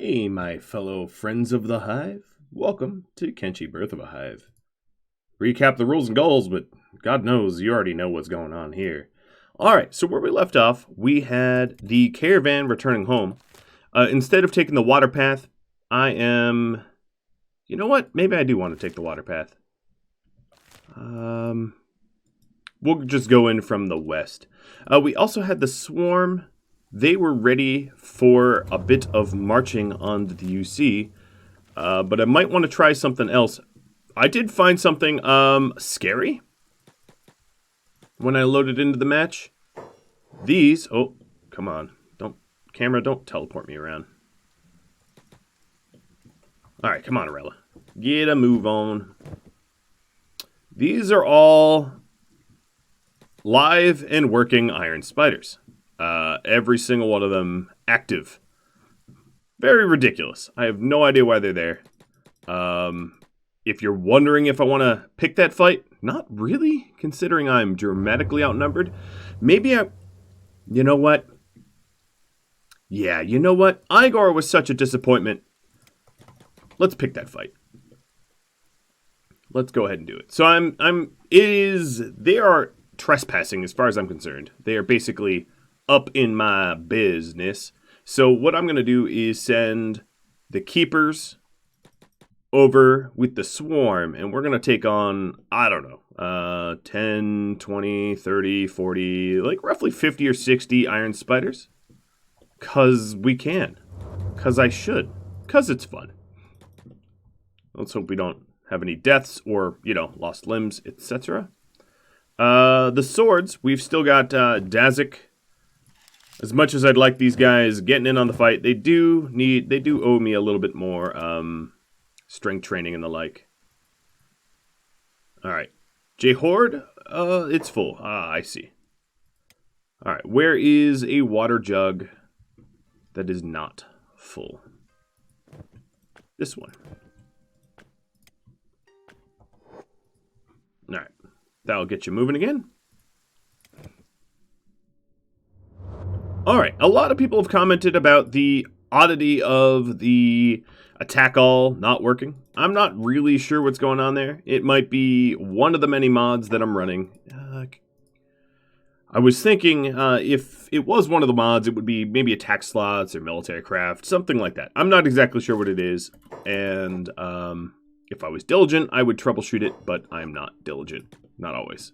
Hey, my fellow friends of the Hive. Welcome to Kenshi Birth of a Hive. Recap the rules and goals, but God knows you already know what's going on here. Alright, so where we left off, we had the caravan returning home. Instead of taking the water path, I am... You know what? Maybe I do want to take the water path. We'll just go in from the west. We also had the swarm. They were ready for a bit of marching on the UC, but I might want to try something else. I did find something scary when I loaded into the match. These, oh, come on. Camera, don't teleport me around. Alright, come on, Arella. Get a move on. These are all live and working iron spiders. Every single one of them active. Very ridiculous. I have no idea why they're there. If you're wondering if I want to pick that fight, not really, considering I'm dramatically outnumbered. Maybe you know what? Yeah, you know what? Igor was such a disappointment. Let's pick that fight. Let's go ahead and do it. So they are trespassing as far as I'm concerned. They are basically up in my business. So what I'm going to do is send the keepers over with the swarm, and we're going to take on, I don't know, 10, 20, 30, 40, like roughly 50 or 60 iron spiders. Because we can. Because I should. Because it's fun. Let's hope we don't have any deaths or, lost limbs, etc. The swords, we've still got Dazik. As much as I'd like these guys getting in on the fight, they do owe me a little bit more strength training and the like. Alright. J-Horde, it's full. Ah, I see. Alright, where is a water jug that is not full? This one. Alright, that'll get you moving again. Alright, a lot of people have commented about the oddity of the attack all not working. I'm not really sure what's going on there. It might be one of the many mods that I'm running. I was thinking if it was one of the mods, it would be maybe attack slots or military craft, something like that. I'm not exactly sure what it is, and if I was diligent, I would troubleshoot it, but I'm not diligent. Not always.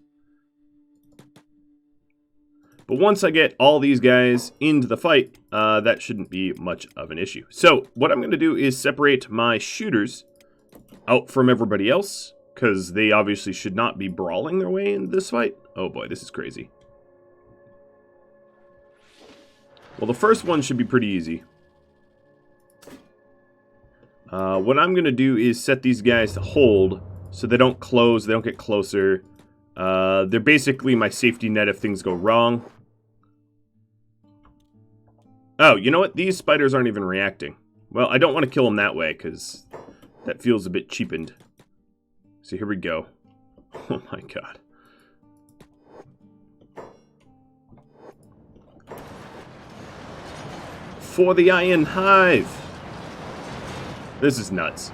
But once I get all these guys into the fight, that shouldn't be much of an issue. So, what I'm going to do is separate my shooters out from everybody else, because they obviously should not be brawling their way into this fight. Oh boy, this is crazy. Well, the first one should be pretty easy. What I'm going to do is set these guys to hold so they don't close, they don't get closer. They're basically my safety net if things go wrong. Oh, you know what? These spiders aren't even reacting. Well, I don't want to kill them that way because that feels a bit cheapened. So here we go. Oh my god. For the Iron Hive! This is nuts.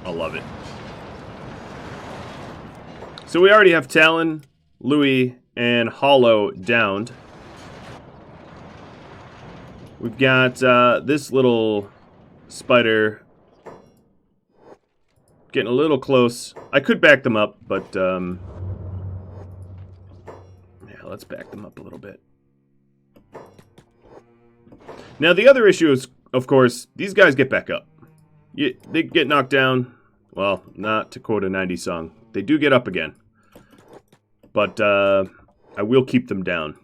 I love it. So we already have Talon, Louis, and Hollow downed. We've got this little spider getting a little close. I could back them up, but yeah, let's back them up a little bit. Now the other issue is, of course, these guys get back up. They get knocked down. Well, not to quote a 90s song. They do get up again. But I will keep them down.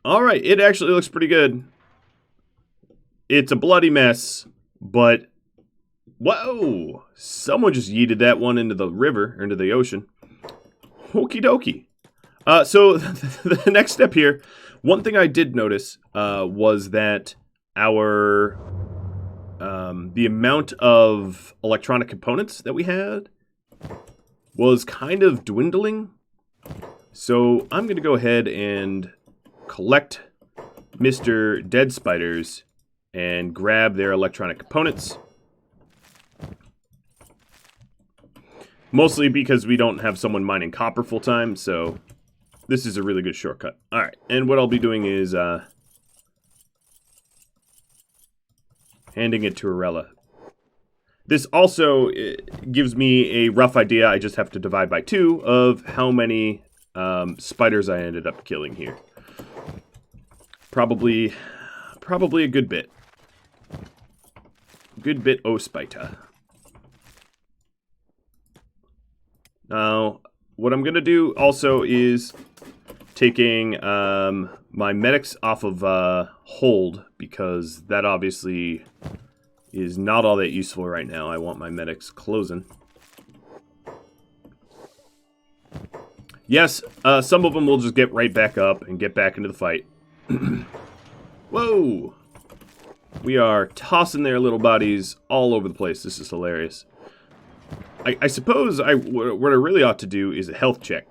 Alright, it actually looks pretty good. It's a bloody mess, but... Whoa! Someone just yeeted that one into the river, or into the ocean. Okie dokie. So, the next step here, one thing I did notice was that our... the amount of electronic components that we had was kind of dwindling. So I'm going to go ahead and collect Mr. Dead Spiders and grab their electronic components. Mostly because we don't have someone mining copper full time, so this is a really good shortcut. Alright, and what I'll be doing is handing it to Arella. This also gives me a rough idea, I just have to divide by 2, of how many spiders I ended up killing here. Probably a good bit. Good bit o' spider. Now, what I'm going to do also is taking my medics off of hold, because that obviously is not all that useful right now. I want my medics closing. Yes, some of them will just get right back up and get back into the fight. Whoa! We are tossing their little bodies all over the place. This is hilarious. I suppose what I really ought to do is a health check.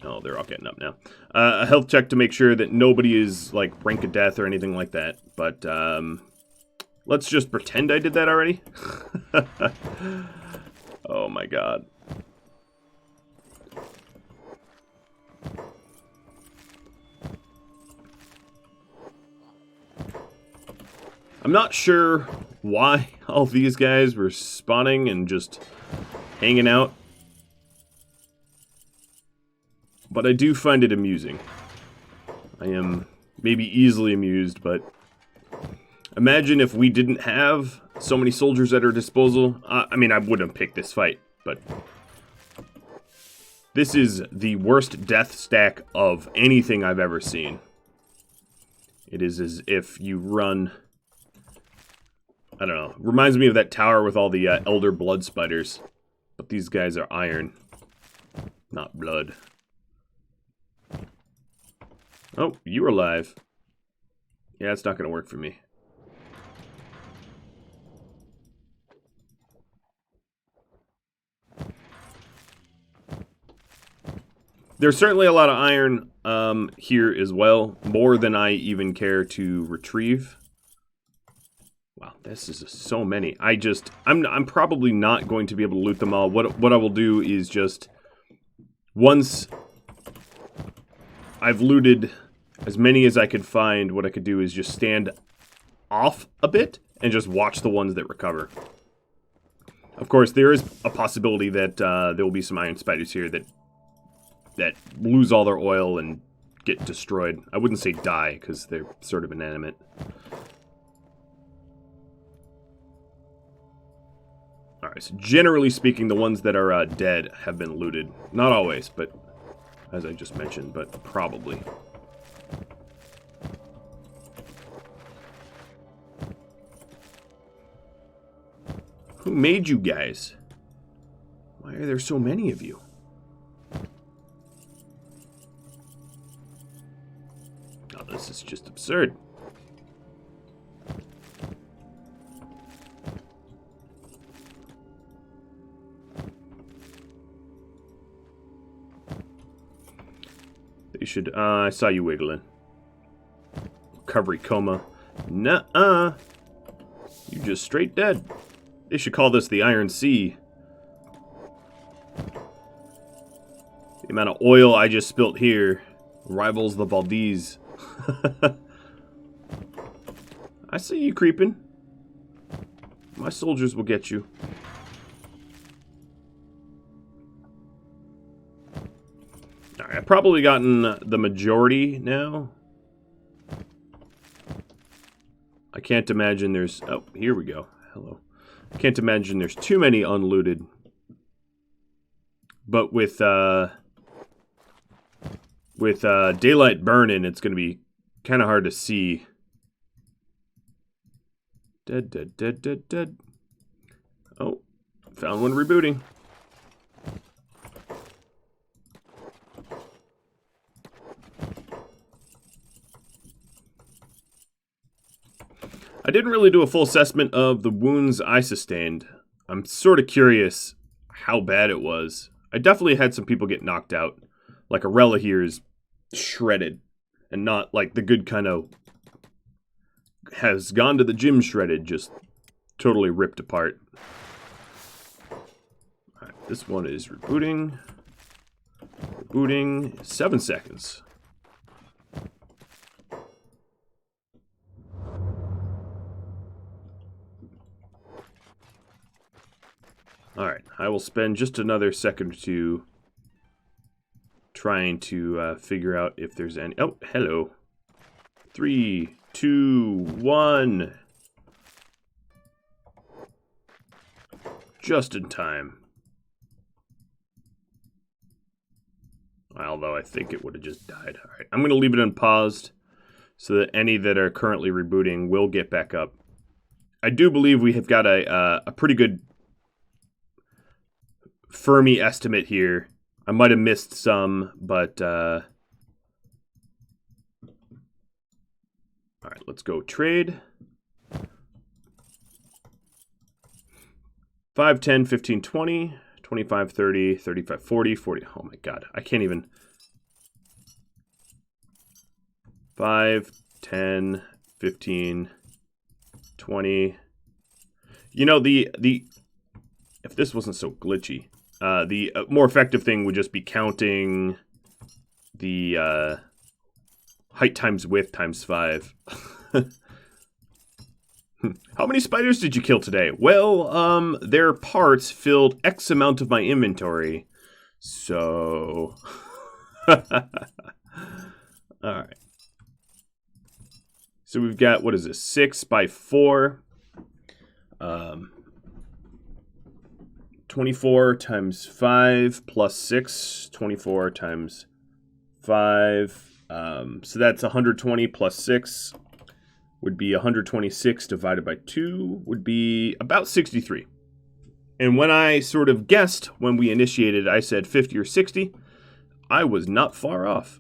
Oh, they're all getting up now. A health check to make sure that nobody is, like, rank of death or anything like that. But, let's just pretend I did that already. Oh my god. I'm not sure why all these guys were spawning and just hanging out, but I do find it amusing. I am maybe easily amused, but imagine if we didn't have so many soldiers at our disposal. I mean, I wouldn't have picked this fight, but this is the worst death stack of anything I've ever seen. It is as if you run... I don't know. Reminds me of that tower with all the elder blood spiders. But these guys are iron, not blood. Oh, you're alive. Yeah, it's not going to work for me. There's certainly a lot of iron here as well. More than I even care to retrieve. Wow, this is so many. I'm probably not going to be able to loot them all. What I will do is just, once I've looted as many as I could find, what I could do is just stand off a bit and just watch the ones that recover. Of course, there is a possibility that there will be some iron spiders here that lose all their oil and get destroyed. I wouldn't say die, because they're sort of inanimate. Alright, so generally speaking, the ones that are dead have been looted. Not always, but as I just mentioned, but probably. Who made you guys? Why are there so many of you? Oh, this is just absurd. You should, I saw you wiggling. Recovery coma. Nuh-uh. You just straight dead. They should call this the Iron Sea. The amount of oil I just spilt here rivals the Valdez. I see you creeping. My soldiers will get you. Alright, I've probably gotten the majority now. I can't imagine there's... Oh, here we go. Hello. I can't imagine there's too many unlooted. But with daylight burning, it's going to be kind of hard to see. Dead, dead, dead, dead, dead. Oh, found one rebooting. I didn't really do a full assessment of the wounds I sustained. I'm sort of curious how bad it was. I definitely had some people get knocked out. Like Arella here is shredded. And not like the good kind of has gone to the gym shredded, just totally ripped apart. Alright, this one is rebooting. Rebooting, 7 seconds. Alright, I will spend just another second or two trying to figure out if there's any... Oh, hello. 3, 2, 1. Just in time. Although I think it would have just died. Alright, I'm going to leave it unpaused so that any that are currently rebooting will get back up. I do believe we have got a pretty good Fermi estimate here. I might have missed some, but... Alright, let's go trade. 5, 10, 15, 20, 25, 30, 35, 40, 40. Oh my god, I can't even... 5, 10, 15, 20. You know, if this wasn't so glitchy, the more effective thing would just be counting the height times width times 5. How many spiders did you kill today? Well, their parts filled X amount of my inventory. So... Alright. So we've got, what is this, 6 by 4. 24 times 5 plus 6. 24 times 5. So that's 120 plus 6 would be 126 divided by 2 would be about 63. And when I sort of guessed when we initiated, I said 50 or 60. I was not far off.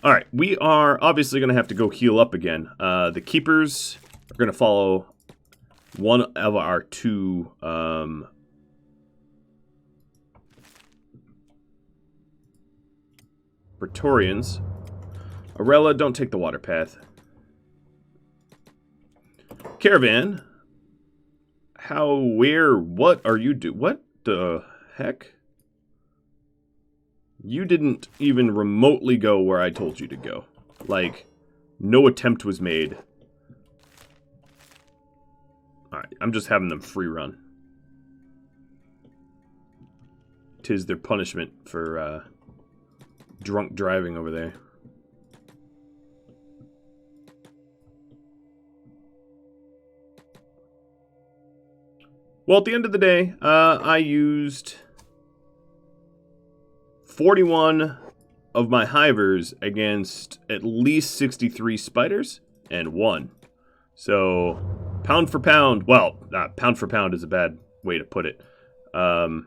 All right, we are obviously going to have to go heal up again. The keepers are going to follow one of our 2 Praetorians. Arella, don't take the water path. Caravan. How, where, what are you doing? What the heck? You didn't even remotely go where I told you to go. Like, no attempt was made. Alright, I'm just having them free run. 'Tis their punishment for drunk driving over there. Well, at the end of the day, I used 41 of my hivers against at least 63 spiders and 1. So, pound for pound, well, pound for pound is a bad way to put it. You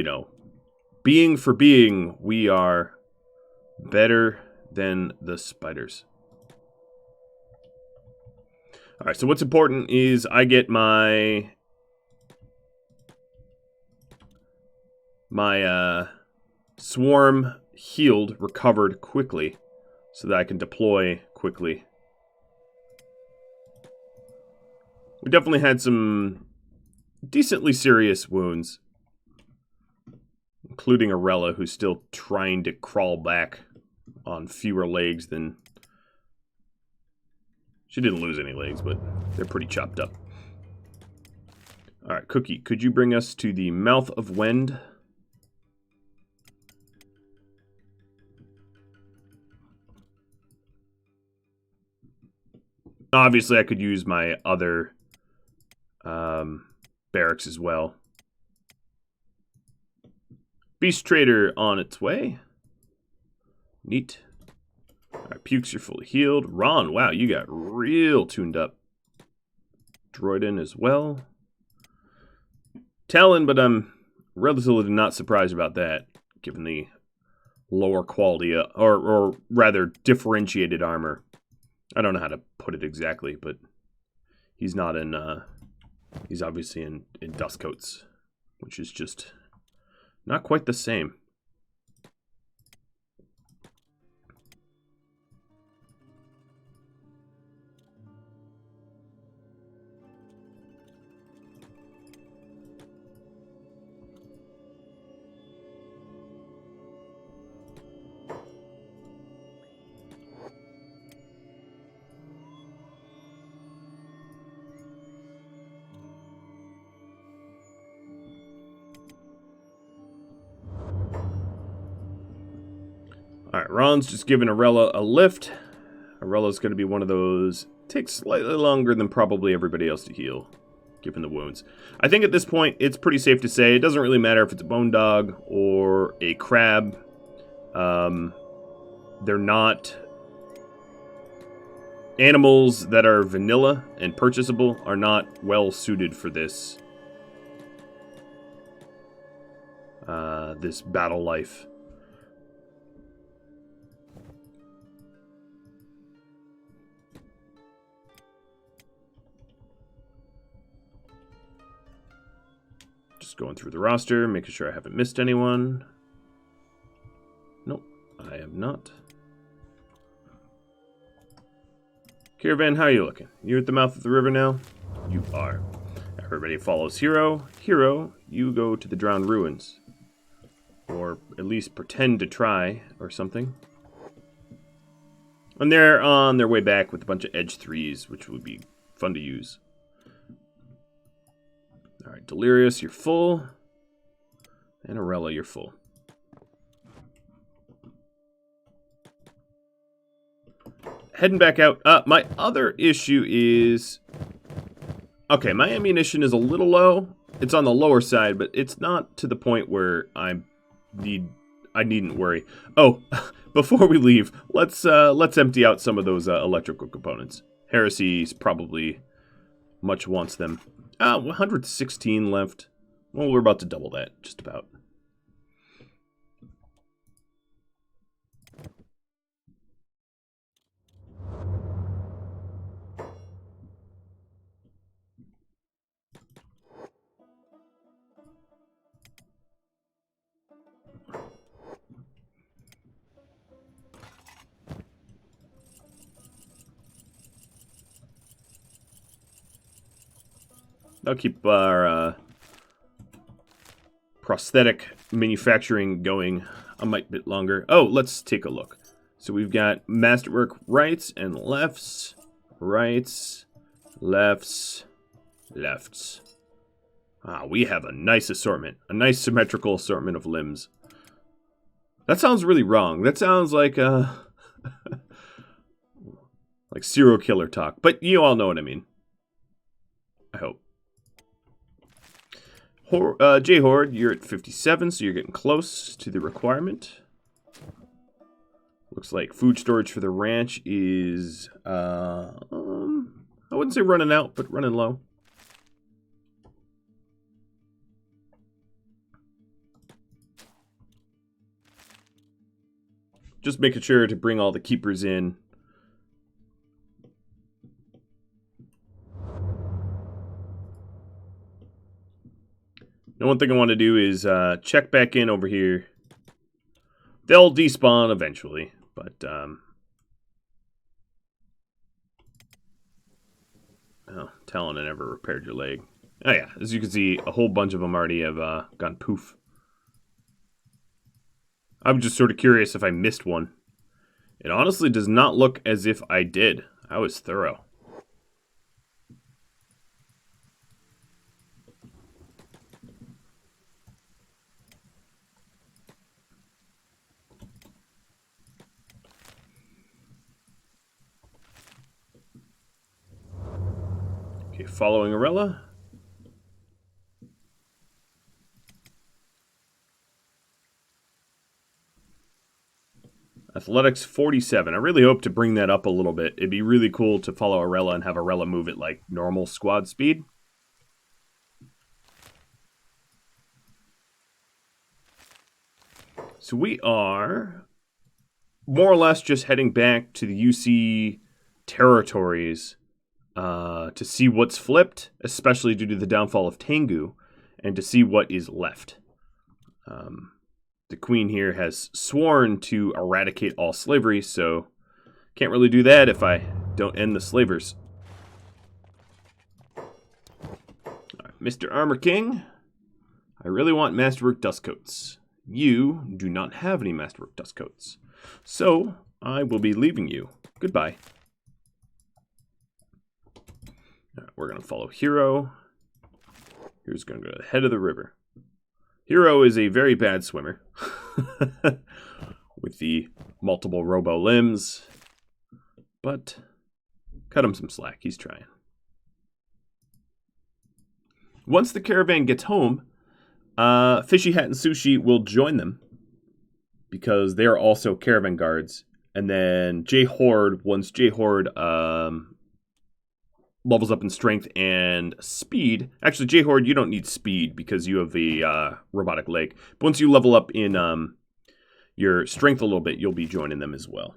know, being for being, we are better than the spiders. Alright, so what's important is I get my swarm healed, recovered quickly, so that I can deploy quickly. We definitely had some decently serious wounds, including Arella, who's still trying to crawl back on fewer legs than... She didn't lose any legs, but they're pretty chopped up. Alright, Cookie, could you bring us to the Mouth of Wend? Obviously, I could use my other barracks as well. Beast Trader on its way. Neat. Alright, Pukes, you're fully healed. Ron, wow, you got real tuned up. Droidin as well. Talon, but I'm relatively not surprised about that, given the lower quality, or rather differentiated armor. I don't know how to put it exactly, but he's not in, he's obviously in dust coats, which is just not quite the same. Alright, Ron's just giving Arella a lift. Arella's going to be one of those. Takes slightly longer than probably everybody else to heal, given the wounds. I think at this point, it's pretty safe to say it doesn't really matter if it's a bone dog or a crab. They're not... Animals that are vanilla and purchasable are not well suited for this. This battle life. Just going through the roster, making sure I haven't missed anyone. Nope, I have not. Caravan, how are you looking? You at the mouth of the river now? You are. Everybody follows Hero. Hero, you go to the Drowned Ruins. Or at least pretend to try, or something. And they're on their way back with a bunch of Edge 3s, which would be fun to use. Alright, Delirious, you're full. And Arella, you're full. Heading back out. My other issue is... Okay, my ammunition is a little low. It's on the lower side, but it's not to the point where I needn't worry. Oh, before we leave, let's empty out some of those electrical components. Heresy's probably much wants them. 116 left. Well, we're about to double that, just about. That'll keep our prosthetic manufacturing going a bit longer. Oh, let's take a look. So we've got masterwork rights and lefts. Rights, lefts, lefts. We have a nice assortment. A nice symmetrical assortment of limbs. That sounds really wrong. That sounds like like serial killer talk. But you all know what I mean. I hope. J-Horde, you're at 57, so you're getting close to the requirement. Looks like food storage for the ranch is, I wouldn't say running out, but running low. Just making sure to bring all the keepers in. The one thing I want to do is check back in over here. They'll despawn eventually, but oh, Talon, I never repaired your leg. Oh yeah, as you can see, a whole bunch of them already have gone poof. I'm just sort of curious if I missed one. It honestly does not look as if I did. I was thorough. Okay, following Arella. Athletics 47. I really hope to bring that up a little bit. It'd be really cool to follow Arella and have Arella move at like normal squad speed. So we are more or less just heading back to the UC territories to see what's flipped, especially due to the downfall of Tengu, and to see what is left. The Queen here has sworn to eradicate all slavery, so can't really do that if I don't end the slavers. Right, Mr. Armor King, I really want Masterwork Dustcoats. You do not have any Masterwork Dustcoats, so I will be leaving you. Goodbye. Right, we're going to follow Hero. Hero's going to go to the head of the river. Hero is a very bad swimmer. with the multiple robo limbs. But cut him some slack. He's trying. Once the caravan gets home, Fishy Hat and Sushi will join them because they're also caravan guards. And then J-Horde, once J-Horde levels up in strength and speed. Actually, J-Horde, you don't need speed because you have the robotic leg. But once you level up in your strength a little bit, you'll be joining them as well.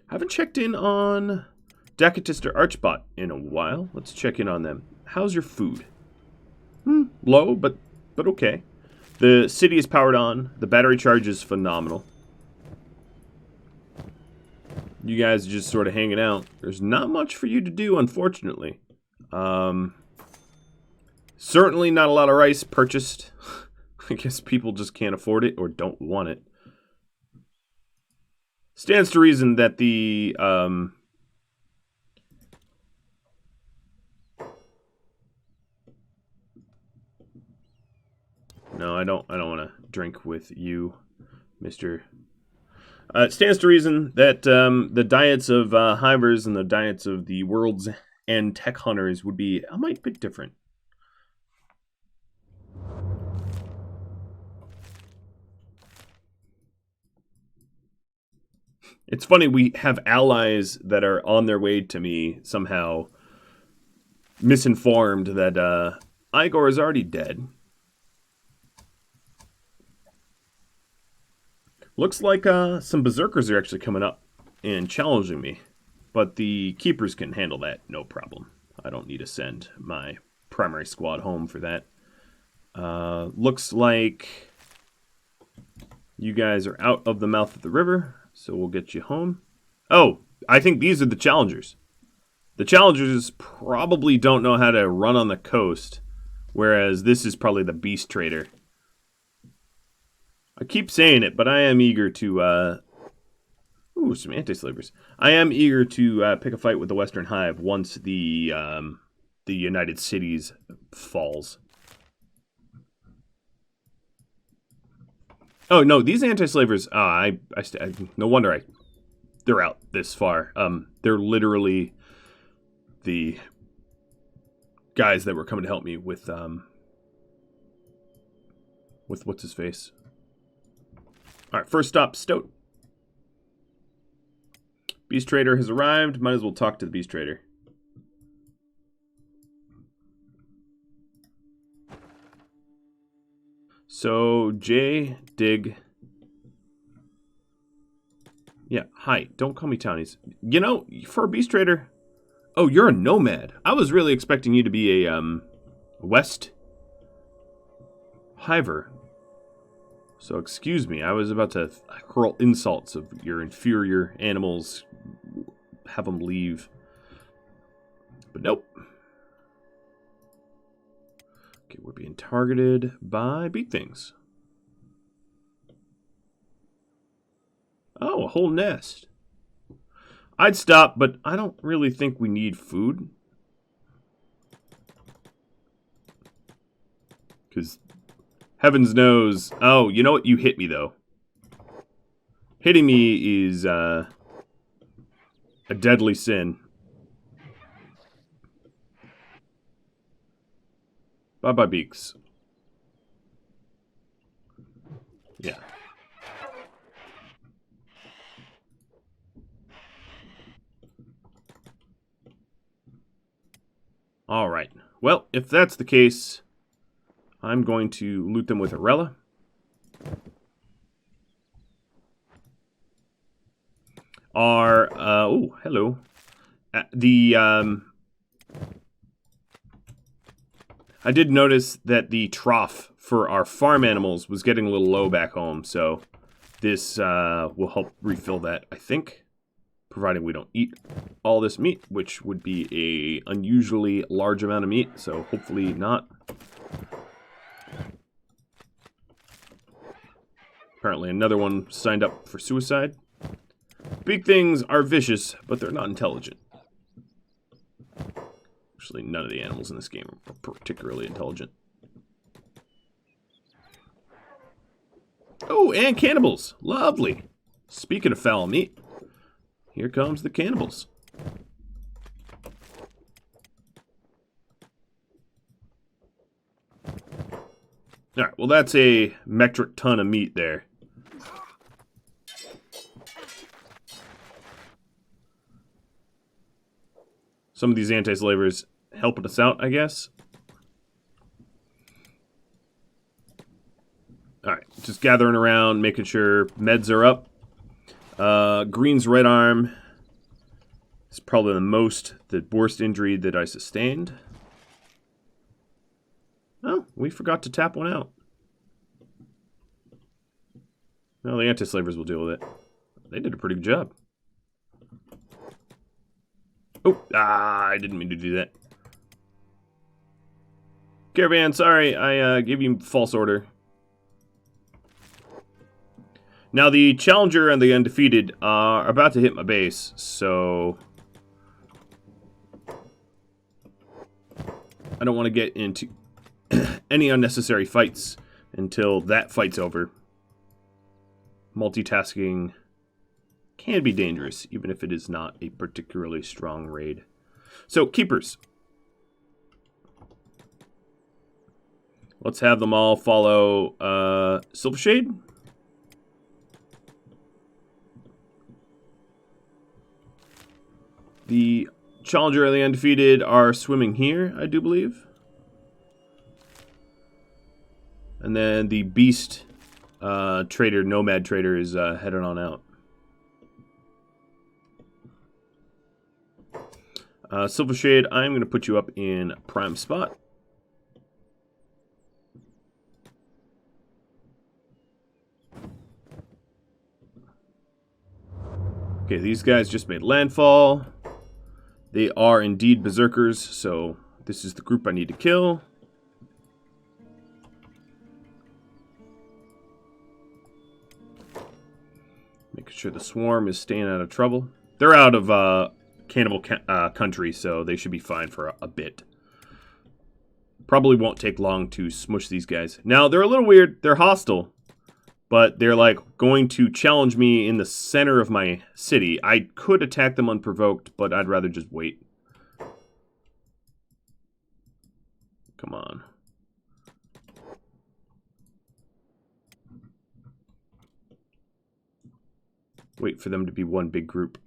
I haven't checked in on Dacatis or Archbot in a while. Let's check in on them. How's your food? Low, but okay. The city is powered on. The battery charge is phenomenal. You guys are just sort of hanging out. There's not much for you to do, unfortunately. Certainly not a lot of rice purchased. I guess people just can't afford it or don't want it. Stands to reason that the no, I don't want to drink with you, Mr. It stands to reason that the diets of hivers and the diets of the world's end tech hunters would be a mite bit different. It's funny, we have allies that are on their way to me somehow misinformed that Igor is already dead. Looks like some berserkers are actually coming up and challenging me. But the keepers can handle that, no problem. I don't need to send my primary squad home for that. Looks like you guys are out of the mouth of the river, so we'll get you home. Oh, I think these are the challengers. The challengers probably don't know how to run on the coast, whereas this is probably the beast trader. I keep saying it, but I am eager to... Ooh, some anti-slavers. I am eager to pick a fight with the Western Hive once the United Cities falls. Oh, no, these anti-slavers... no wonder they're out this far. They're literally the guys that were coming to help me with what's his face. All right, first stop, Stoat. Beast Trader has arrived. Might as well talk to the Beast Trader. So, J, Dig. Yeah, hi. Don't call me Townies. You know, for a Beast Trader... Oh, you're a nomad. I was really expecting you to be a, West Hiver. So, excuse me, I was about to hurl insults of your inferior animals, have them leave. But nope. Okay, we're being targeted by big things. Oh, a whole nest. I'd stop, but I don't really think we need food. Because... heavens knows. Oh, you know what? You hit me, though. Hitting me is a deadly sin. Bye-bye, Beaks. Yeah. All right. Well, if that's the case... I'm going to loot them with Arella. Oh, hello. I did notice that the trough for our farm animals was getting a little low back home, so this will help refill that, I think. Providing we don't eat all this meat, which would be a unusually large amount of meat, so hopefully not. Apparently another one signed up for suicide. Big things are vicious, but they're not intelligent. Actually, none of the animals in this game are particularly intelligent. Oh, and cannibals. Lovely. Speaking of foul meat, here comes the cannibals. Alright, well that's a metric ton of meat there. Some of these anti-slavers helping us out, I guess. Alright, just gathering around, making sure meds are up. Green's right arm is probably the worst injury that I sustained. Oh, we forgot to tap one out. Well, the anti-slavers will deal with it. They did a pretty good job. Oh, I didn't mean to do that. Caravan, sorry, I gave you false order. Now, the Challenger and the Undefeated are about to hit my base, so I don't want to get into any unnecessary fights until that fight's over. Multitasking can be dangerous, even if it is not a particularly strong raid. So, Keepers. Let's have them all follow Silvershade. The Challenger and the Undefeated are swimming here, I do believe. And then the Beast Trader, Nomad Trader, is headed on out. Silvershade, I'm going to put you up in prime spot. Okay, these guys just made landfall. They are indeed berserkers, so this is the group I need to kill. Making sure the swarm is staying out of trouble. They're out of cannibal country, so they should be fine for a bit. Probably won't take long to smush these guys. Now, they're a little weird. They're hostile, but they're like going to challenge me in the center of my city. I could attack them unprovoked, but I'd rather just wait. Come on. Wait for them to be one big group.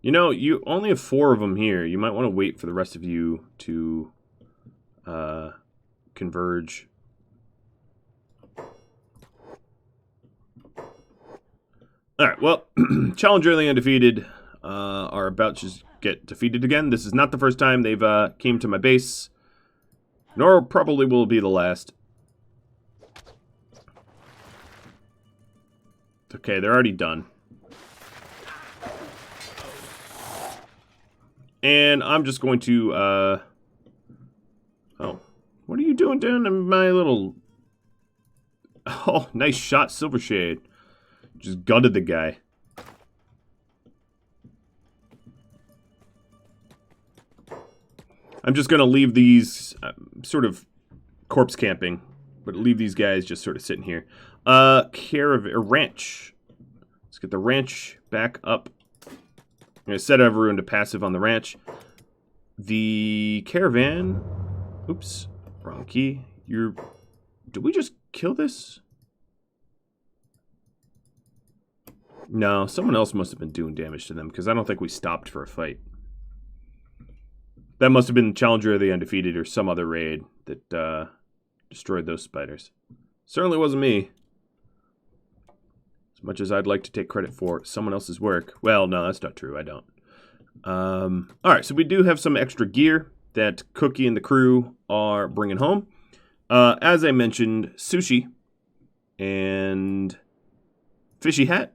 You know, you only have 4 of them here. You might want to wait for the rest of you to converge. Alright, well, Challenger and the Undefeated are about to get defeated again. This is not the first time they've came to my base, nor probably will be the last. Okay, they're already done. And I'm just going to, oh, what are you doing down in my little... Oh, nice shot, Silvershade. Just gutted the guy. I'm just going to leave these sort of corpse camping, but leave these guys just sort of sitting here. Ranch. Let's get the ranch back up. I'm going to set everyone to passive on the ranch. The caravan... Oops. Wrong key. Did we just kill this? No, someone else must have been doing damage to them, because I don't think we stopped for a fight. That must have been the Challenger of the Undefeated or some other raid that destroyed those spiders. Certainly wasn't me. As much as I'd like to take credit for someone else's work. Well, no, that's not true. I don't. Alright, so we do have some extra gear that Cookie and the crew are bringing home. As I mentioned, Sushi and Fishy Hat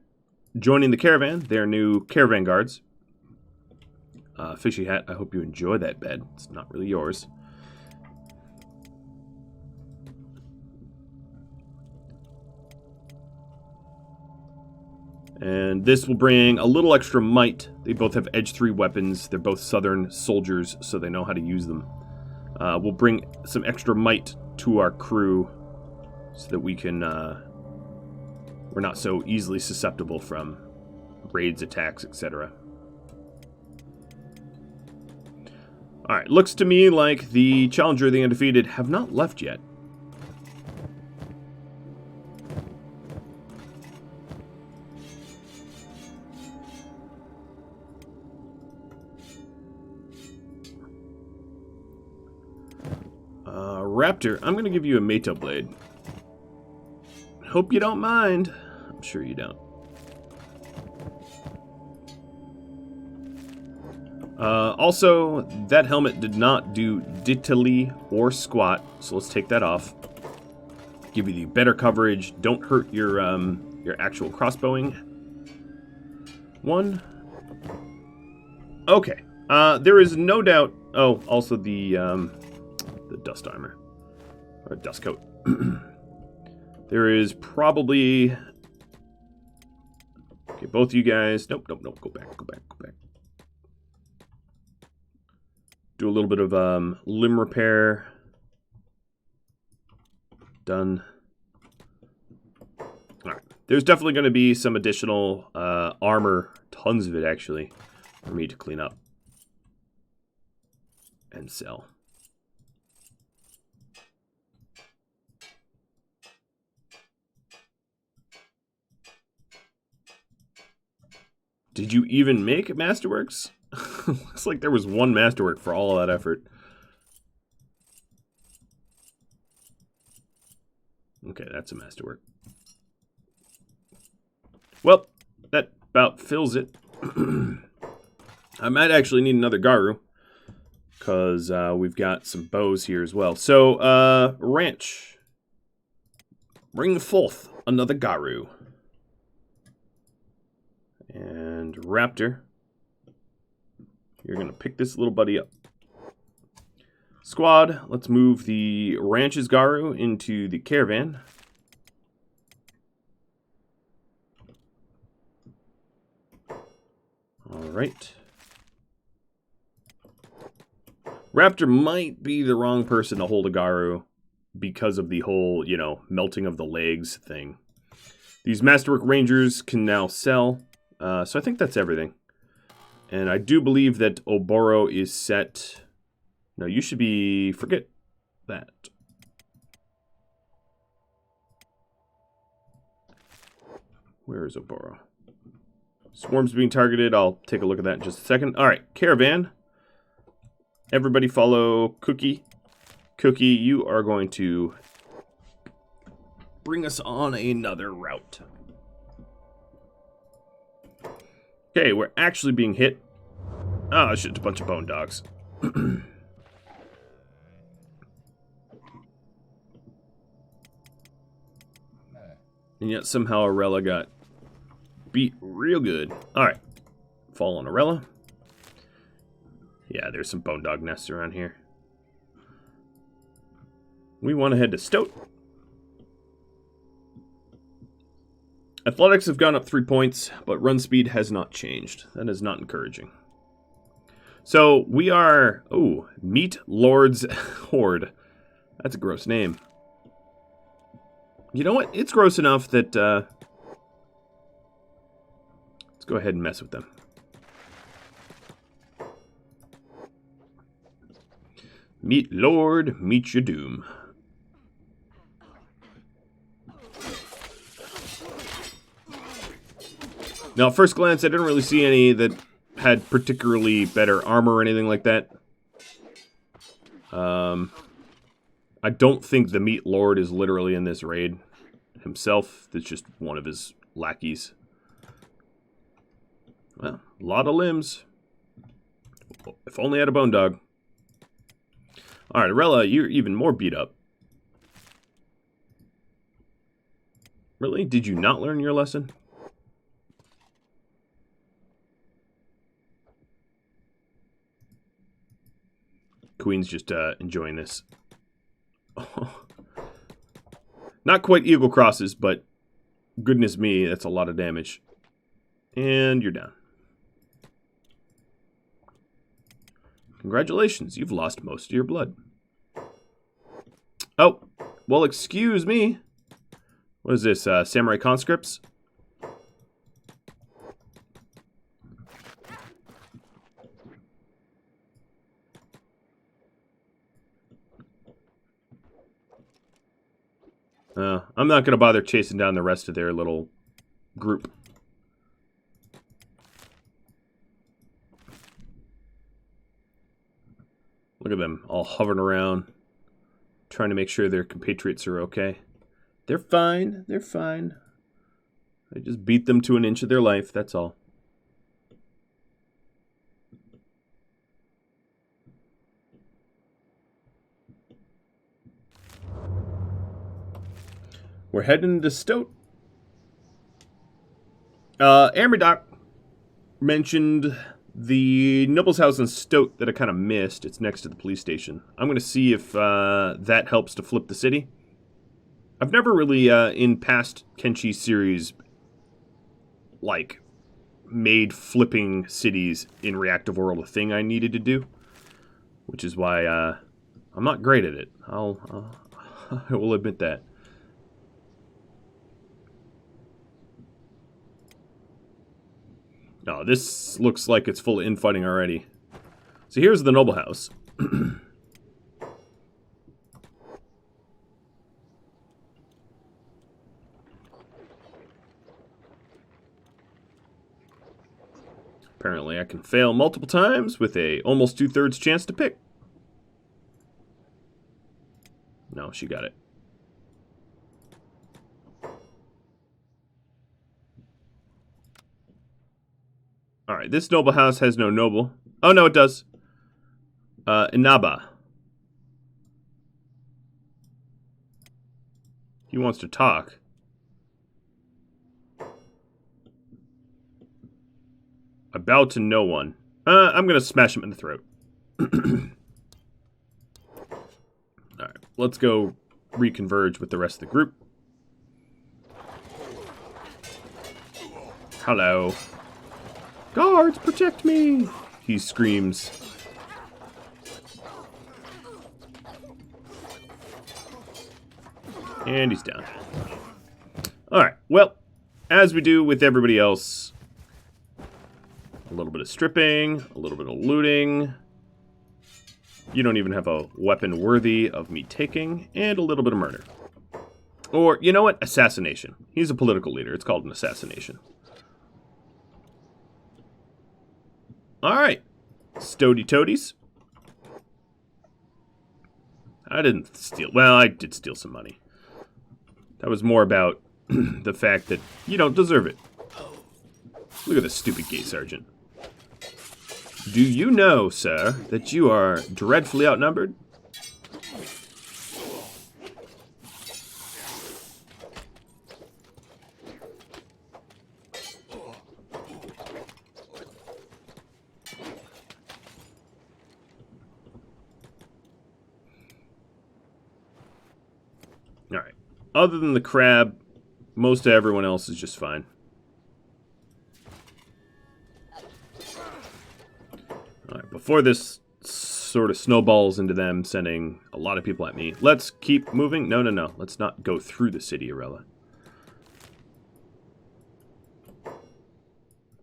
joining the caravan. They're new caravan guards. Fishy Hat, I hope you enjoy that bed. It's not really yours. And this will bring a little extra might. They both have Edge 3 weapons. They're both Southern soldiers, so they know how to use them. We'll bring some extra might to our crew so that we can, we're not so easily susceptible from raids, attacks, etc. Alright, looks to me like the Challenger of the Undefeated have not left yet. Raptor, I'm going to give you a Meto Blade. Hope you don't mind. I'm sure you don't. Also, that helmet did not do diddly or squat, so let's take that off. Give you the better coverage. Don't hurt your actual crossbowing. One. Okay. There is no doubt. Oh, also the dust armor or dust coat. There is probably. Okay, both you guys. Nope. Go back. Do a little bit of limb repair. Done. Alright. There's definitely going to be some additional armor, tons of it actually, for me to clean up and sell. Did you even make Masterworks? Looks like there was one Masterwork for all of that effort. Okay, that's a Masterwork. Well, that about fills it. I might actually need another Garu, because we've got some bows here as well. So, Ranch. Bring forth another Garu. And Raptor. You're going to pick this little buddy up. Squad, let's move the Ranch's Garu into the caravan. Alright. Raptor might be the wrong person to hold a Garu because of the whole, you know, melting of the legs thing. These Masterwork Rangers can now sell, so I think that's everything. And I do believe that Oboro is set. No, you should be. Forget that. Where is Oboro? Swarms being targeted. I'll take a look at that in just a second. All right, caravan. Everybody follow Cookie. Cookie, you are going to bring us on another route. Okay, we're actually being hit. Oh, it's just a bunch of bone dogs. And yet somehow Arella got beat real good. Alright. Fall on Arella. Yeah, there's some bone dog nests around here. We want to head to Stoat. Athletics have gone up 3 points, but run speed has not changed. That is not encouraging. So we are... Oh, Meat Lord's Horde. That's a gross name. You know what? It's gross enough that... let's go ahead and mess with them. Meat Lord, meet your doom. Now, at first glance, I didn't really see any that had particularly better armor or anything like that. I don't think the Meat Lord is literally in this raid himself. That's just one of his lackeys. Well, a lot of limbs. If only I had a bone dog. Alright, Arella, you're even more beat up. Really? Did you not learn your lesson? Queen's just enjoying this. Not quite eagle crosses, but goodness me, that's a lot of damage. And you're down. Congratulations, you've lost most of your blood. Oh, well, excuse me. What is this, samurai conscripts? I'm not going to bother chasing down the rest of their little group. Look at them all hovering around, trying to make sure their compatriots are okay. They're fine. They're fine. I just beat them to an inch of their life, that's all. We're heading to Stoat. Amberdoc mentioned the Noble's House in Stoat that I kind of missed. It's next to the police station. I'm going to see if that helps to flip the city. I've never really, in past Kenshi series, like, made flipping cities in Reactive World a thing I needed to do. Which is why I'm not great at it. I will admit that. No, this looks like it's full of infighting already. So here's the Noble House. Apparently I can fail multiple times with a almost 2/3 chance to pick. No, she got it. Alright, this noble house has no noble. Oh, no, it does. Inaba. He wants to talk. I bow to no one. I'm going to smash him in the throat. Alright, let's go reconverge with the rest of the group. Hello. Guards, protect me! He screams. And he's down. Alright, well, as we do with everybody else, a little bit of stripping, a little bit of looting. You don't even have a weapon worthy of me taking, and a little bit of murder. Or, you know what? Assassination. He's a political leader. It's called an assassination. Alright. Stoaty toadies. I didn't steal. Well, I did steal some money. That was more about the fact that you don't deserve it. Look at this stupid gate sergeant. Do you know, sir, that you are dreadfully outnumbered? Alright. Other than the crab, most of everyone else is just fine. Alright, before this sort of snowballs into them sending a lot of people at me, let's keep moving. No, no, no. Let's not go through the city, Arella.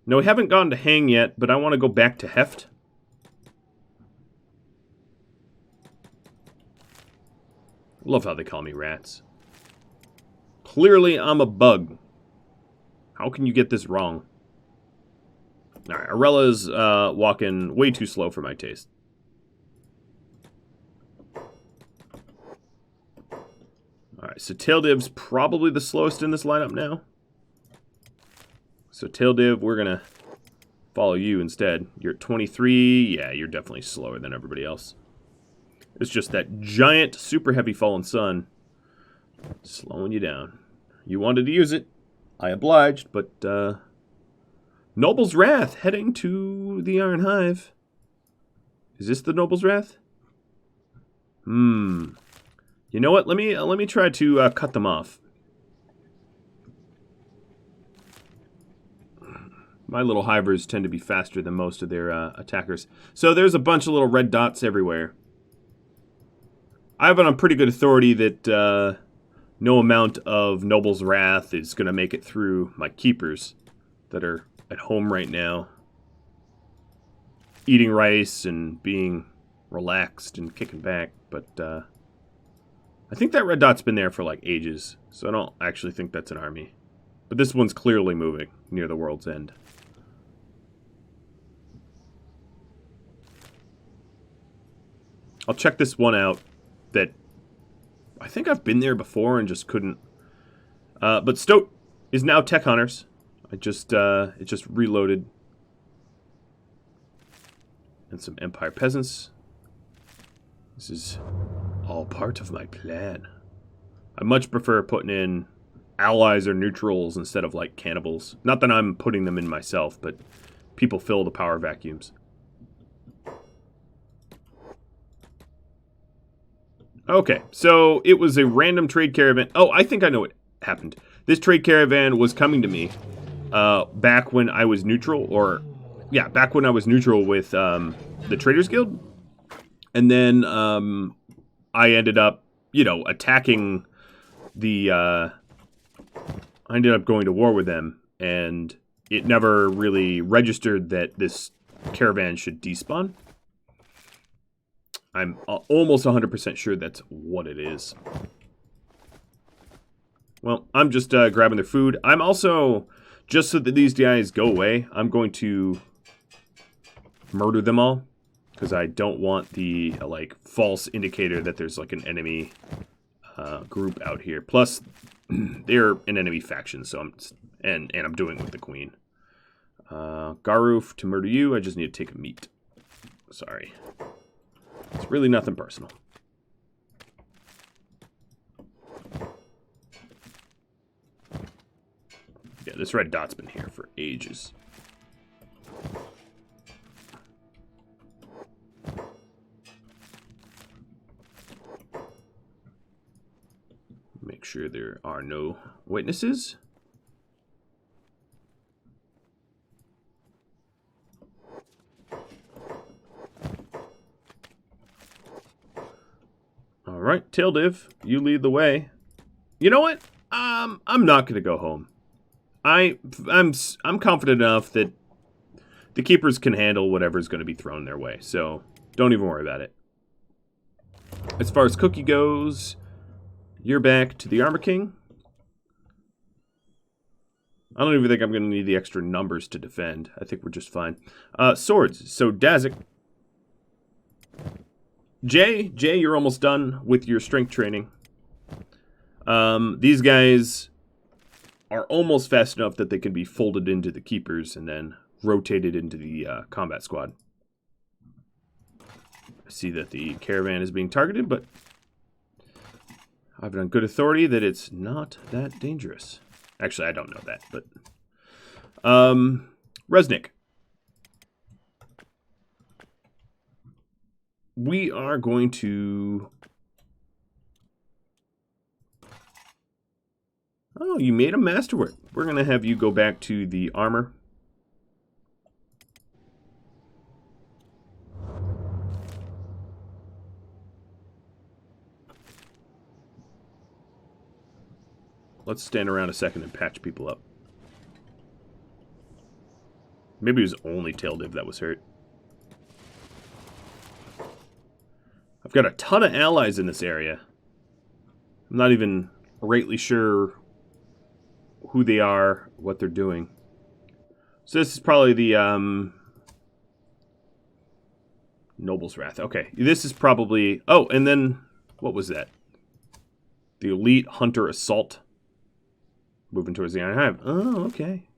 No, we haven't gone to Hang yet, but I want to go back to Heft. Love how they call me rats. Clearly, I'm a bug. How can you get this wrong? Alright, Arella's walking way too slow for my taste. Alright, so Taildiv's probably the slowest in this lineup now. So Taildiv, we're going to follow you instead. You're at 23. Yeah, you're definitely slower than everybody else. It's just that giant, super heavy fallen sun slowing you down. You wanted to use it. I obliged, but Noble's Wrath heading to the Iron Hive. Is this the Noble's Wrath? You know what? Let me try to cut them off. My little hivers tend to be faster than most of their attackers. So there's a bunch of little red dots everywhere. I have it on pretty good authority that no amount of Noble's Wrath is going to make it through my keepers that are at home right now, eating rice and being relaxed and kicking back. But I think that red dot's been there for like ages, so I don't actually think that's an army. But this one's clearly moving near the world's end. I'll check this one out that I think I've been there before and just couldn't. But Stoat is now Tech Hunters. It just reloaded. And some Empire Peasants. This is all part of my plan. I much prefer putting in allies or neutrals instead of like cannibals. Not that I'm putting them in myself, but people fill the power vacuums. Okay, so it was a random trade caravan. Oh, I think I know what happened. This trade caravan was coming to me back when I was neutral, back when I was neutral with the Traders Guild. And then I ended up, attacking I ended up going to war with them, and it never really registered that this caravan should despawn. I'm almost 100% sure that's what it is. Well, I'm just grabbing their food. I'm also, just so that these guys go away, I'm going to murder them all. Because I don't want the, false indicator that there's, an enemy group out here. Plus, they're an enemy faction, so I'm doing it with the queen. Garuf, to murder you, I just need to take a meat. Sorry. It's really nothing personal. Yeah, this red dot's been here for ages. Make sure there are no witnesses. All right, Tildiv, you lead the way. You know what? I'm not going to go home. I'm confident enough that the keepers can handle whatever's going to be thrown their way, so don't even worry about it. As far as Cookie goes, you're back to the Armor King. I don't even think I'm going to need the extra numbers to defend. I think we're just fine. Swords. So, Dazik. Jay, you're almost done with your strength training. These guys are almost fast enough that they can be folded into the keepers and then rotated into the combat squad. I see that the caravan is being targeted, but I've on good authority that it's not that dangerous. Actually, I don't know that, but Resnick. We are going to... Oh, you made a masterwork. We're going to have you go back to the armor. Let's stand around a second and patch people up. Maybe it was only Taildiv that was hurt. I've got a ton of allies in this area. I'm not even rightly sure who they are, what they're doing. So this is probably the Noble's Wrath. Okay, this is probably... Oh, and then what was that? The Elite Hunter Assault. Moving towards the Iron Hive. Oh, okay.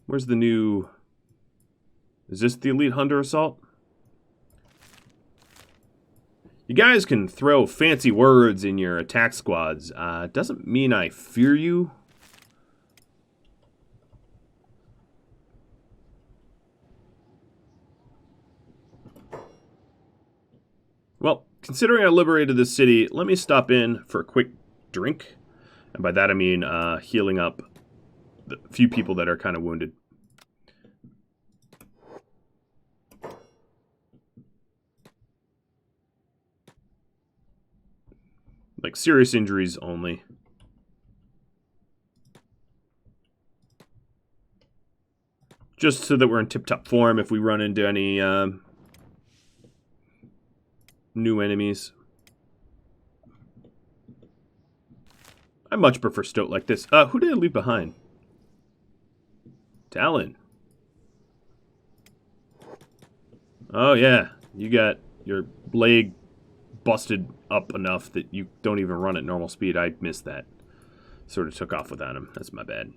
Where's the new... Is this the Elite Hunter Assault? You guys can throw fancy words in your attack squads. Doesn't mean I fear you. Well, considering I liberated this city, let me stop in for a quick drink. And by that I mean healing up the few people that are kind of wounded. Like, serious injuries only. Just so that we're in tip-top form if we run into any new enemies. I much prefer Stoat like this. Who did I leave behind? Talon. Oh, yeah. You got your leg busted up enough that you don't even run at normal speed. I missed that. Sort of took off without him. That's my bad.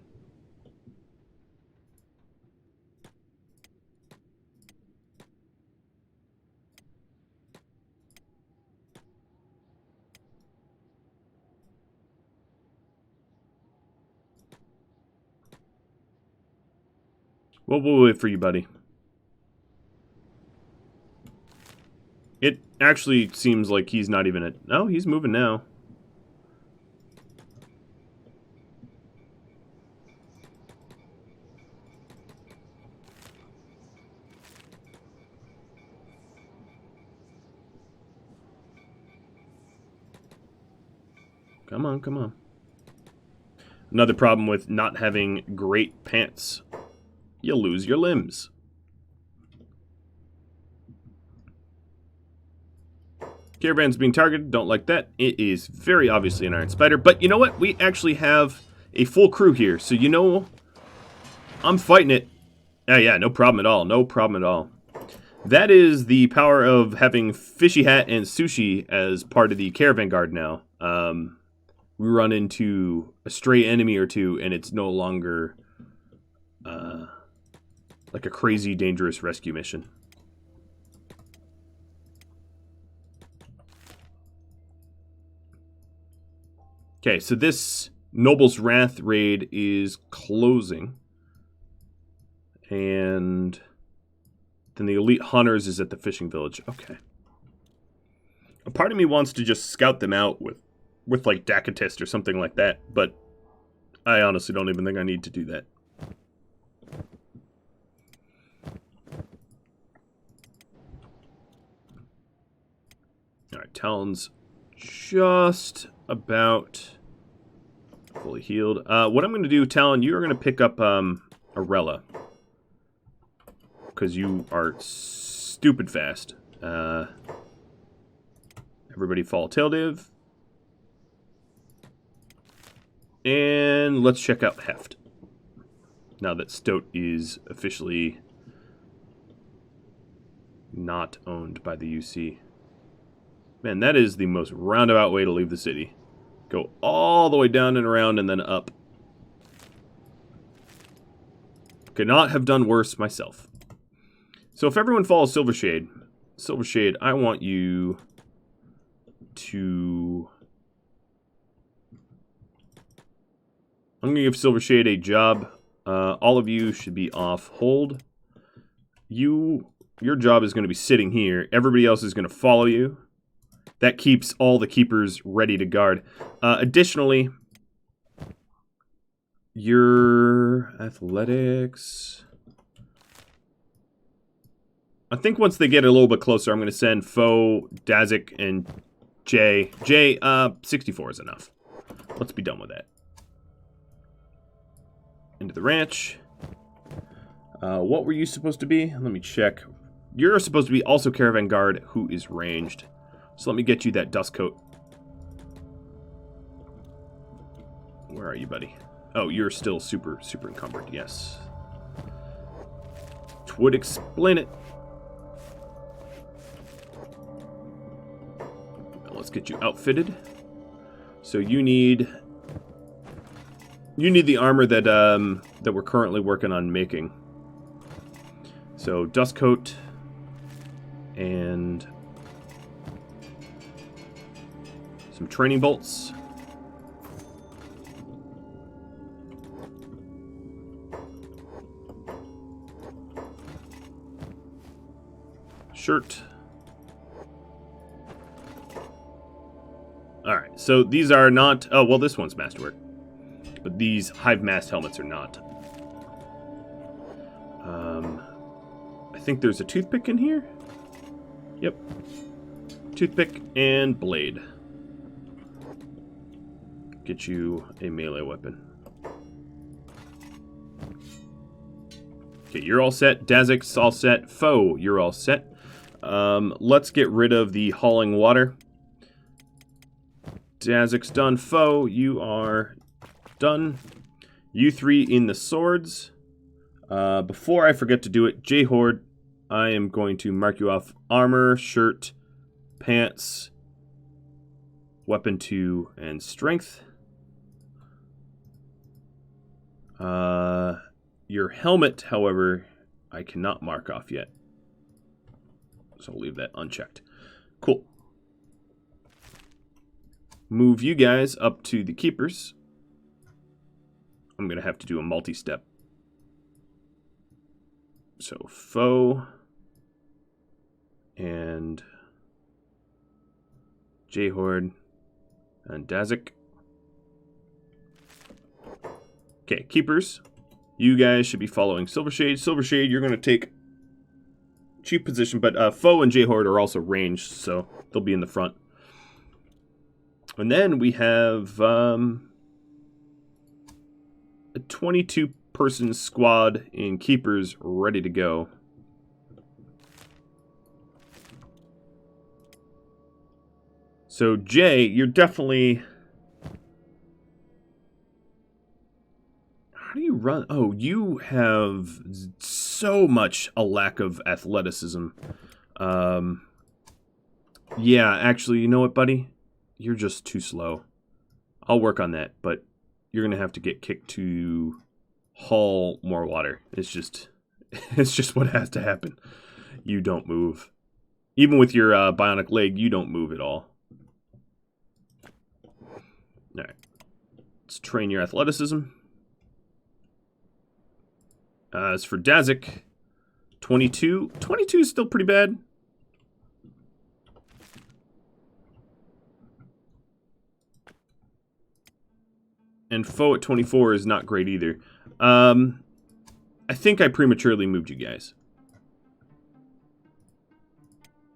Well, we'll wait for you, buddy. It actually seems like he's not even at... No, he's moving now. Come on, come on. Another problem with not having great pants. You lose your limbs. Caravan's being targeted. Don't like that. It is very obviously an Iron Spider. But you know what? We actually have a full crew here. So you know, I'm fighting it. Yeah, no problem at all. No problem at all. That is the power of having Fishy Hat and Sushi as part of the Caravan Guard now. We run into a stray enemy or two, and it's no longer like a crazy dangerous rescue mission. Okay, so this Noble's Wrath raid is closing. And then the Elite Hunters is at the fishing village. Okay. A part of me wants to just scout them out with like Dakotist or something like that, but I honestly don't even think I need to do that. Alright, Talon's just about fully healed. What I'm going to do, Talon, you're going to pick up Arella. Because you are stupid fast. Everybody fall tail div. And let's check out Heft. Now that Stoat is officially not owned by the UC. Man, that is the most roundabout way to leave the city. Go all the way down and around and then up. Could not have done worse myself. So if everyone follows Silvershade, I want you to... I'm going to give Silvershade a job. All of you should be off hold. Your job is going to be sitting here. Everybody else is going to follow you. That keeps all the keepers ready to guard. Additionally, your athletics... I think once they get a little bit closer, I'm going to send Foe, Dazik, and Jay. Jay, 64 is enough. Let's be done with that. Into the ranch. What were you supposed to be? Let me check. You're supposed to be also Caravan Guard, who is ranged. So let me get you that dust coat. Where are you, buddy? Oh, you're still super encumbered, yes. Which would explain it. Let's get you outfitted. So you need the armor that that we're currently working on making. So dust coat and some training bolts. Shirt. Alright, so these are not... Oh, well, this one's masterwork. But these Hive mast helmets are not. I think there's a toothpick in here. Yep. Toothpick and blade. get you a melee weapon. Okay, you're all set. Dazik's all set. Foe, you're all set. Let's get rid of the hauling water. Dazik's done. Foe, you are done. You three in the swords. Before I forget to do it, J-Horde, I am going to mark you off armor, shirt, pants, weapon 2, and strength. Your helmet, however, I cannot mark off yet. So I'll leave that unchecked. Cool. Move you guys up to the keepers. I'm going to have to do a multi-step. So foe and J-Horde and Dazik. Okay, keepers. You guys should be following Silvershade. Silvershade, you're going to take chief position, but foe and J-Horde are also ranged, so they'll be in the front. And then we have a 22-person squad in keepers ready to go. So Jay, you're definitely... How do you run? Oh, you have so much a lack of athleticism. Yeah, actually, you know what, buddy? You're just too slow. I'll work on that, but you're going to have to get kicked to haul more water. It's just what has to happen. You don't move. Even with your bionic leg, you don't move at all. All right. Let's train your athleticism. As for Dazik, 22. 22 is still pretty bad. And foe at 24 is not great either. I think I prematurely moved you guys.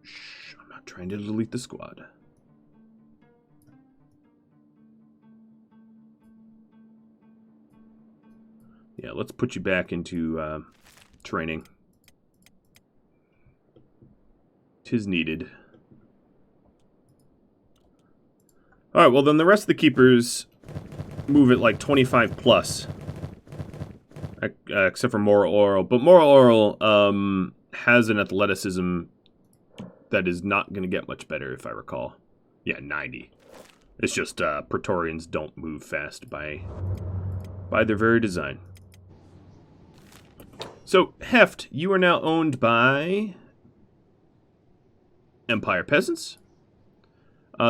Shh, I'm not trying to delete the squad. Yeah, let's put you back into training. 'Tis needed. Alright, well then the rest of the keepers move at like 25 plus. Except for Moral Oral. But Moral Oral has an athleticism that is not going to get much better, if I recall. Yeah, 90. It's just Praetorians don't move fast by their very design. So, Heft, you are now owned by Empire Peasants.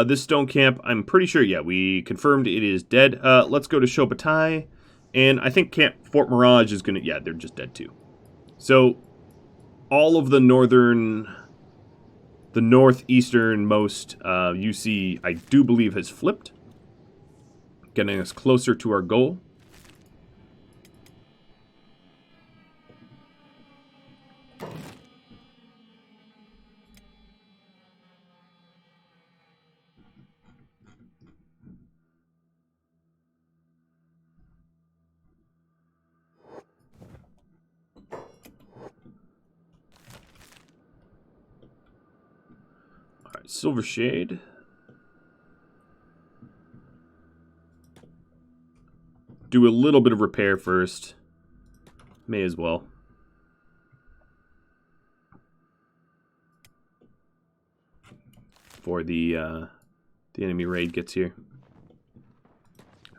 This stone camp, I'm pretty sure, yeah, we confirmed it is dead. Let's go to Shobatai, and I think Camp Fort Mirage is going to, yeah, they're just dead too. So, all of the northeasternmost UC, I do believe, has flipped, getting us closer to our goal. Silvershade. Do a little bit of repair first. May as well. Before the enemy raid gets here.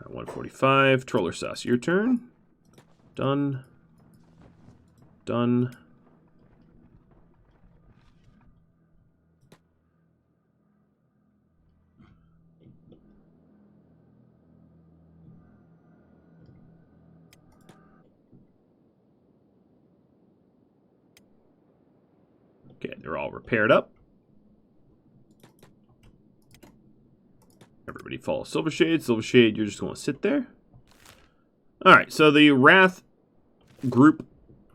145. Troller Sauce, your turn. Done. Done. Okay, they're all repaired up. Everybody follow Silvershade. Silvershade, you're just going to sit there. Alright, so the Wrath group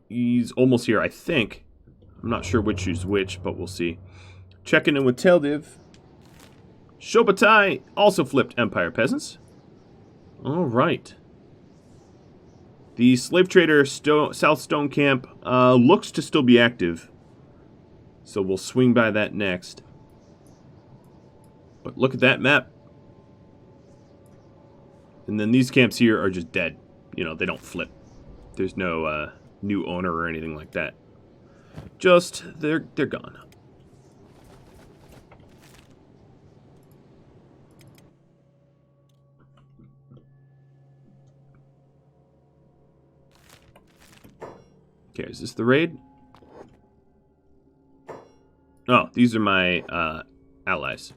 is almost here, I think. I'm not sure which is which, but we'll see. Checking in with Teldiv. Shobatai also flipped Empire Peasants. All right. The slave trader South Stone Camp looks to still be active. So we'll swing by that next. But look at that map. And then these camps here are just dead. You know, they don't flip. There's no new owner or anything like that. Just, they're gone. Okay, is this the raid? Oh, these are my allies.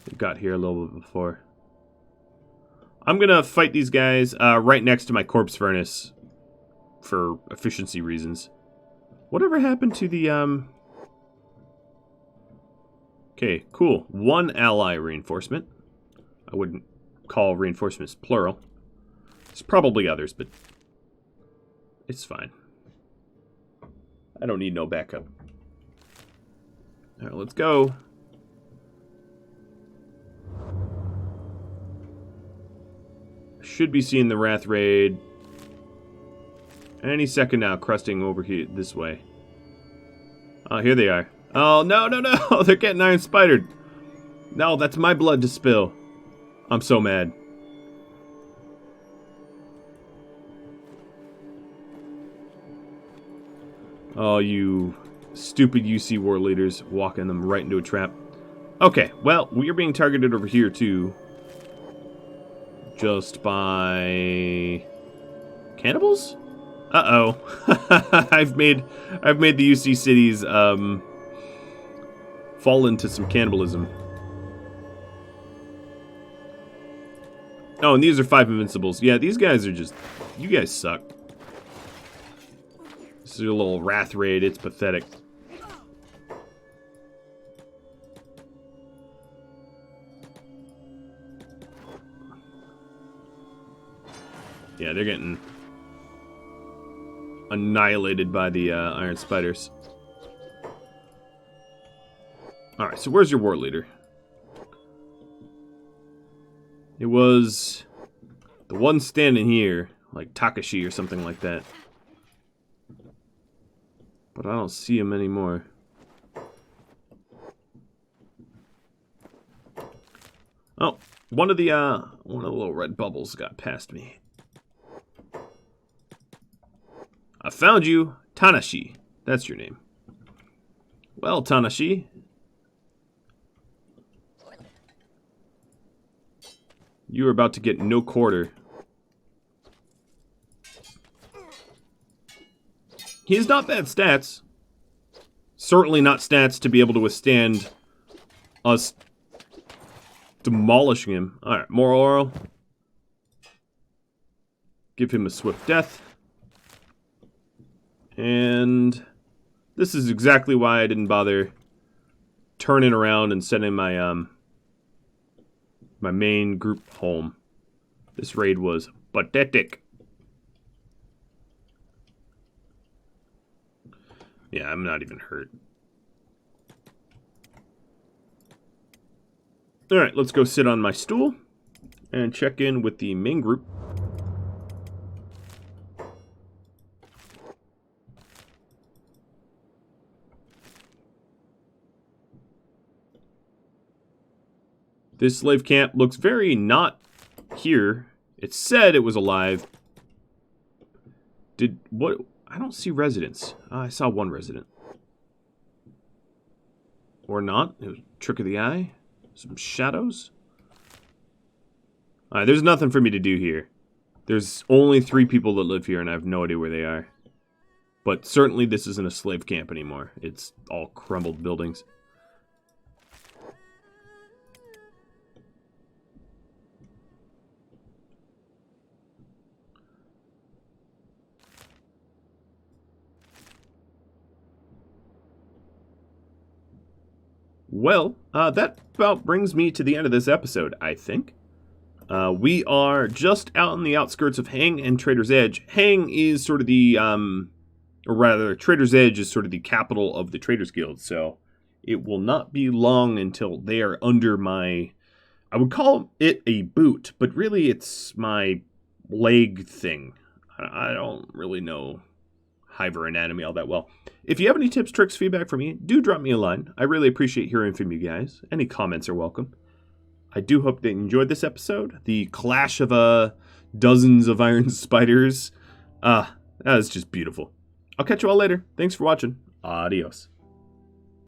They got here a little bit before. I'm gonna fight these guys right next to my corpse furnace for efficiency reasons. Whatever happened to the Okay, cool. One ally reinforcement. I wouldn't call reinforcements plural. There's probably others, but it's fine. I don't need no backup. All right, let's go. Should be seeing the Wrath raid any second now, crusting over here this way. Oh, here they are. Oh, no, no, no! They're getting iron spidered. No, that's my blood to spill. I'm so mad. Oh, you stupid UC war leaders walking them right into a trap. Okay, well, we are being targeted over here too. Just by cannibals? Uh-oh. I've made the UC cities fall into some cannibalism. Oh, and these are 5 invincibles. Yeah, these guys are just... You guys suck. This is a little Wrath raid. It's pathetic. Yeah, they're getting annihilated by the iron spiders. Alright, so where's your war leader? It was the one standing here, like Takashi or something like that. But I don't see him anymore. Oh, one of the little red bubbles got past me. I found you, Tanashi. That's your name. Well, Tanashi. You are about to get no quarter. He's not bad stats. Certainly not stats to be able to withstand us demolishing him. Alright, more oil. Give him a swift death. And this is exactly why I didn't bother turning around and sending my my main group home. This raid was pathetic. Yeah, I'm not even hurt. Alright, let's go sit on my stool and check in with the main group. This slave camp looks very not here. It said it was alive. What? I don't see residents. I saw one resident. Or not. It was a trick of the eye. Some shadows. Alright, there's nothing for me to do here. There's only 3 people that live here, and I have no idea where they are. But certainly this isn't a slave camp anymore. It's all crumbled buildings. Well, that about brings me to the end of this episode, I think. We are just out on the outskirts of Hang and Trader's Edge. Hang is sort of the, or rather, Trader's Edge is sort of the capital of the Traders Guild, so it will not be long until they are under my... I would call it a boot, but really it's my leg thing. I don't really know hiver anatomy all that well. If you have any tips, tricks, feedback for me, do drop me a line. I really appreciate hearing from you guys. Any comments are welcome. I do hope that you enjoyed this episode. The clash of dozens of iron spiders. That was just beautiful. I'll catch you all later. Thanks for watching. Adios.